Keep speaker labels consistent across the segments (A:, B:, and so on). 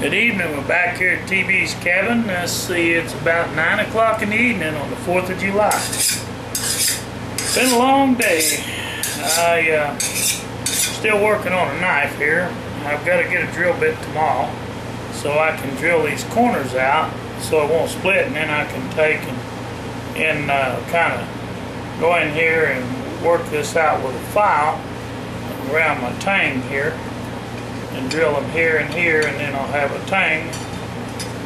A: Good evening. We're back here at TB's cabin. Let's see, it's about 9 o'clock in the evening on the 4th of July. It's been a long day. Still working on a knife here. I've got to get a drill bit tomorrow so I can drill these corners out so it won't split, and then I can take and kind of go in here and work this out with a file around my tang here. And drill them here and here, and then I'll have a tang.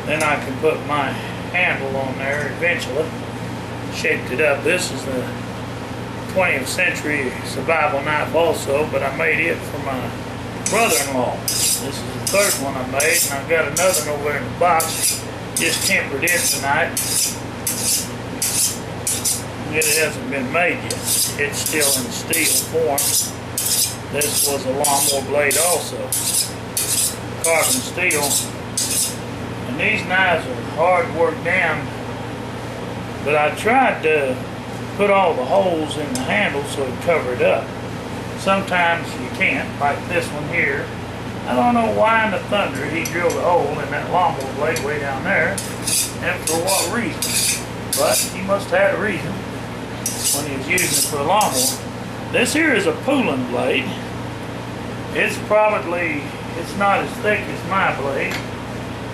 A: Then I can put my handle on there eventually. Shaped it up. This is the 20th century survival knife also, but I made it for my brother-in-law. This is the third one I made, and I've got another one over in the box. Just tempered it tonight. It hasn't been made yet. It's still in steel form. This was a lawnmower blade also, carbon steel. And these knives are hard to work down, but I tried to put all the holes in the handle so it covered up. Sometimes you can't, like this one here. I don't know why in the thunder he drilled a hole in that lawnmower blade way down there, and for what reason. But he must have had a reason when he was using it for a lawnmower. This here is a Poulan blade. It's not as thick as my blade.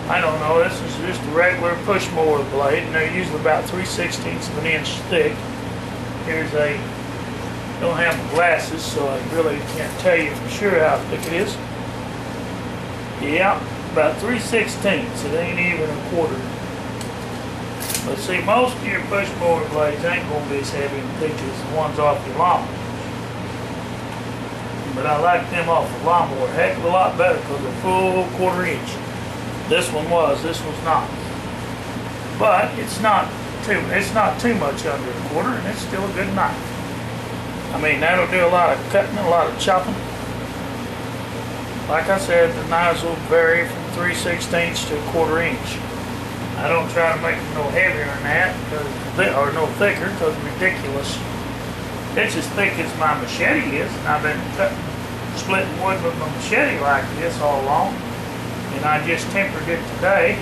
A: I don't know, this is just a regular push mower blade, and they're usually about 3/16 of an inch thick. Don't have my glasses, so I really can't tell you for sure how thick it is. Yeah, about 3/16, it ain't even a quarter. But see, most of your push mower blades ain't gonna be as heavy and thick as the ones off your lawnmower. But I like them off the lawnmower a heck of a lot better because they're full quarter-inch. This one was, this one's not. But it's not too much under a quarter, and it's still a good knife. I mean, that'll do a lot of cutting, a lot of chopping. Like I said, the knives will vary from 3/16 to a quarter-inch. I don't try to make them no heavier than that, or no thicker, because it's ridiculous. It's as thick as my machete is, and I've been splitting wood with my machete like this all along, and I just tempered it today.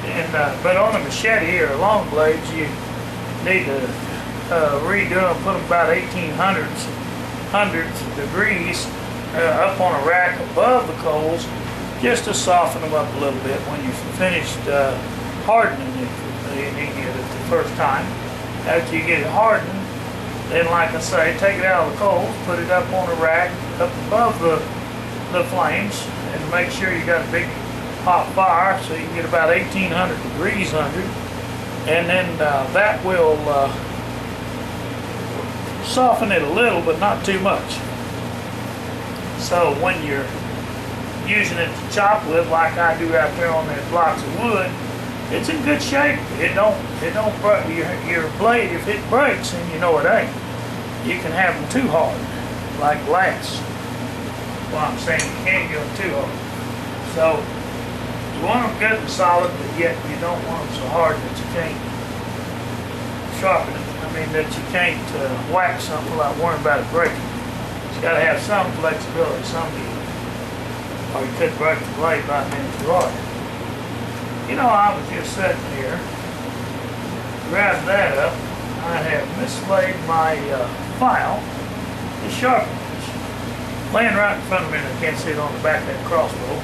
A: And but on a machete or long blades, you need to redo them, put them about 1800 degrees up on a rack above the coals, just to soften them up a little bit when you've finished hardening it the first time. After you get it hardened, then, like I say, take it out of the coals, put it up on a rack, up above the flames, and make sure you got a big hot fire so you can get about 1800 degrees under it. And then that will soften it a little, but not too much. So when you're using it to chop with, like I do out there on those blocks of wood, it's in good shape. It don't break your blade. If it breaks, then you know it ain't. You can have them too hard, like glass. Well, I'm saying you can't get them too hard. So you want them good and solid, but yet you don't want them so hard that you can't sharpen it. I mean, that you can't whack something without worrying about it breaking. It's got to have some flexibility, some deal, or you could break the blade by being too hard. You know, I was just sitting here, grabbed that up. I have mislaid my file, the sharpening. Laying right in front of me, and I can't see it on the back of that crossbow.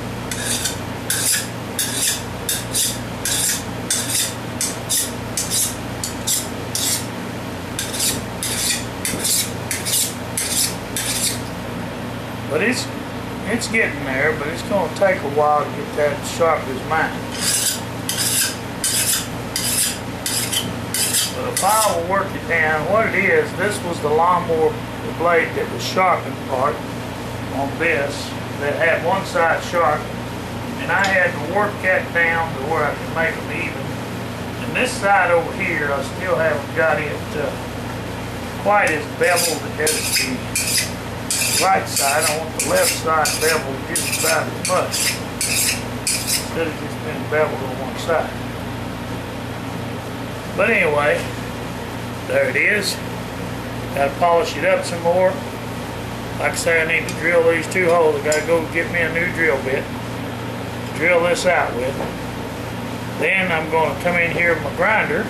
A: But it's getting there, but it's going to take a while to get that sharp as mine. But a file will work it down. What it is, this was the lawnmower blade that was sharpened part on this, that had one side sharp, and I had to work that down to where I could make them even. And this side over here, I still haven't got it quite as beveled as the right side. I want the left side beveled just about as much, instead of just being beveled on one side. But anyway, there it is. Got to polish it up some more. Like I say, I need to drill these two holes. I got to go get me a new drill bit to drill this out with. Then I'm going to come in here with my grinder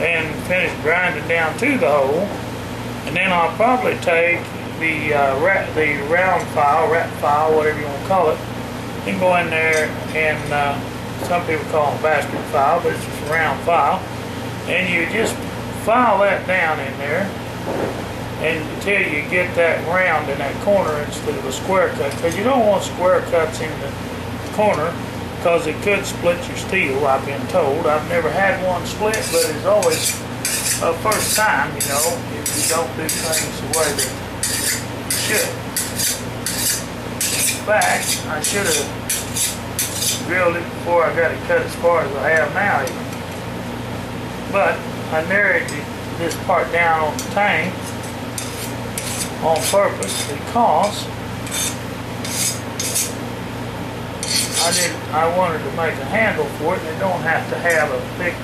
A: and finish grinding down to the hole. And then I'll probably take the round file, rat file, whatever you want to call it, and go in there and some people call them bastard file, but it's just a round file. And you just file that down in there until you get that round in that corner instead of a square cut, because you don't want square cuts in the corner because it could split your steel, I've been told. I've never had one split, but it's always a first time, you know, if you don't do things the way that you should. In fact, I should have drilled it before I got it cut as far as I have now even. But I narrowed this part down on the tank on purpose because I wanted to make a handle for it, and it don't have to have a thick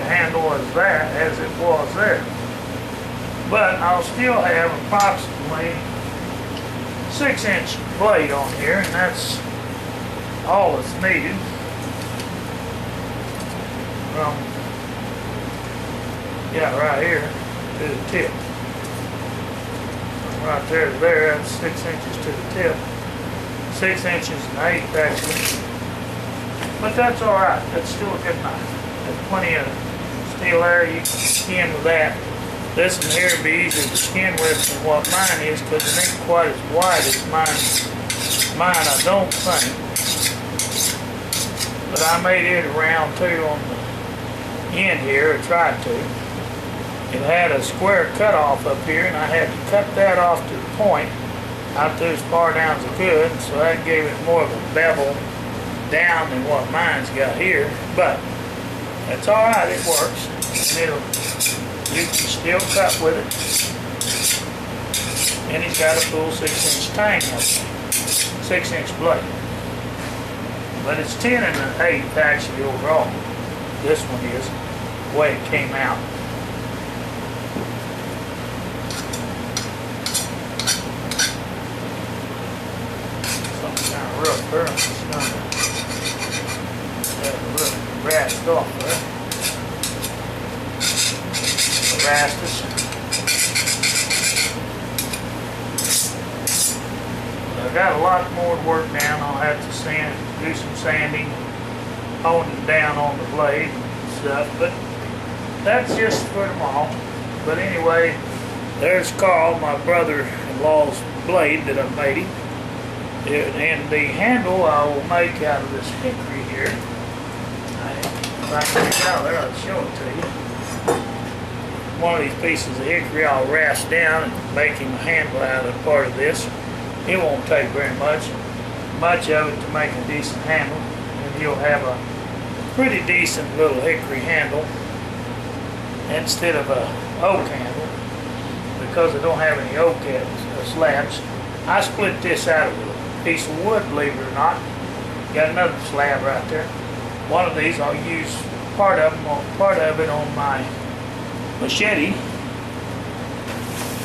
A: handle as it was there. But I'll still have approximately 6-inch blade on here, and that's all that's needed. Yeah, right here to the tip. Right there to there, that's 6 inches to the tip. 6 inches and 1/8 actually. But that's alright, that's still a good knife. There's plenty of steel there, you can skin with that. This one here would be easier to skin with than what mine is, because it ain't quite as wide as mine, I don't think. But I made it around too on the end here, or tried to. It had a square cut off up here, and I had to cut that off to the point, out to as far down as I could, so that gave it more of a bevel down than what mine's got here. But that's alright, it works. And you can still cut with it. And it's got a full 6-inch tang up there, 6-inch blade. But it's 10 1/8 actually overall. This one is the way it came out. Rough there, it's going to have a little rashed off there. Rastus. I've got a lot more work down. I'll have to do some sanding, honing down on the blade and stuff, but that's just for tomorrow. But anyway, there's Carl, my brother-in-law's blade that I made him. And the handle I will make out of this hickory here. If I can get it out there, I'll show it to you. One of these pieces of hickory I'll rasp down and make him a handle out of part of this. It won't take very much of it to make a decent handle. And he'll have a pretty decent little hickory handle instead of a oak handle, because I don't have any oak slabs. I split this out of a piece of wood, believe it or not. Got another slab right there. One of these I'll use part of it on my machete.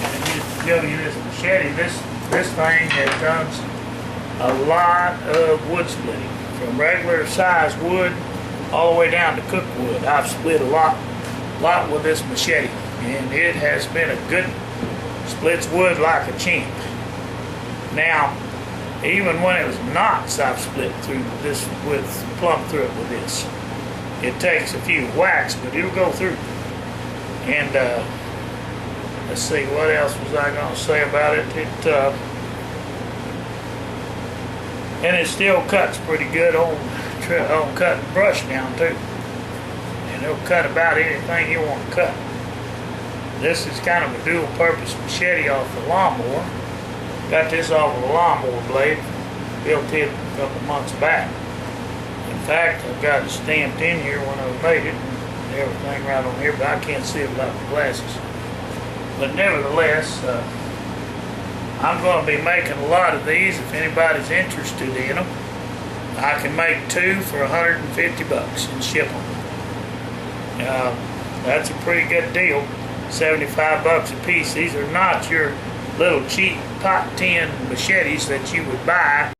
A: And just show you this machete. This thing has done a lot of wood splitting, from regular size wood all the way down to cook wood. I've split a lot with this machete, and it has been a good splits wood like a champ. Now, even when it was knots, I've split through this plumb through it with this. It takes a few whacks, but it'll go through. And let's see, what else was I going to say about it? And it still cuts pretty good on cutting brush down too. And it'll cut about anything you want to cut. This is kind of a dual-purpose machete off the lawnmower. Got this off of a lawnmower blade, built it a couple months back. In fact, I've got it stamped in here when I made it, and everything right on here, but I can't see it without the glasses. But nevertheless, I'm going to be making a lot of these. If anybody's interested in them, I can make 2 for $150 and ship them. That's a pretty good deal. $75 a piece. These are not your little cheap pot tin machetes that you would buy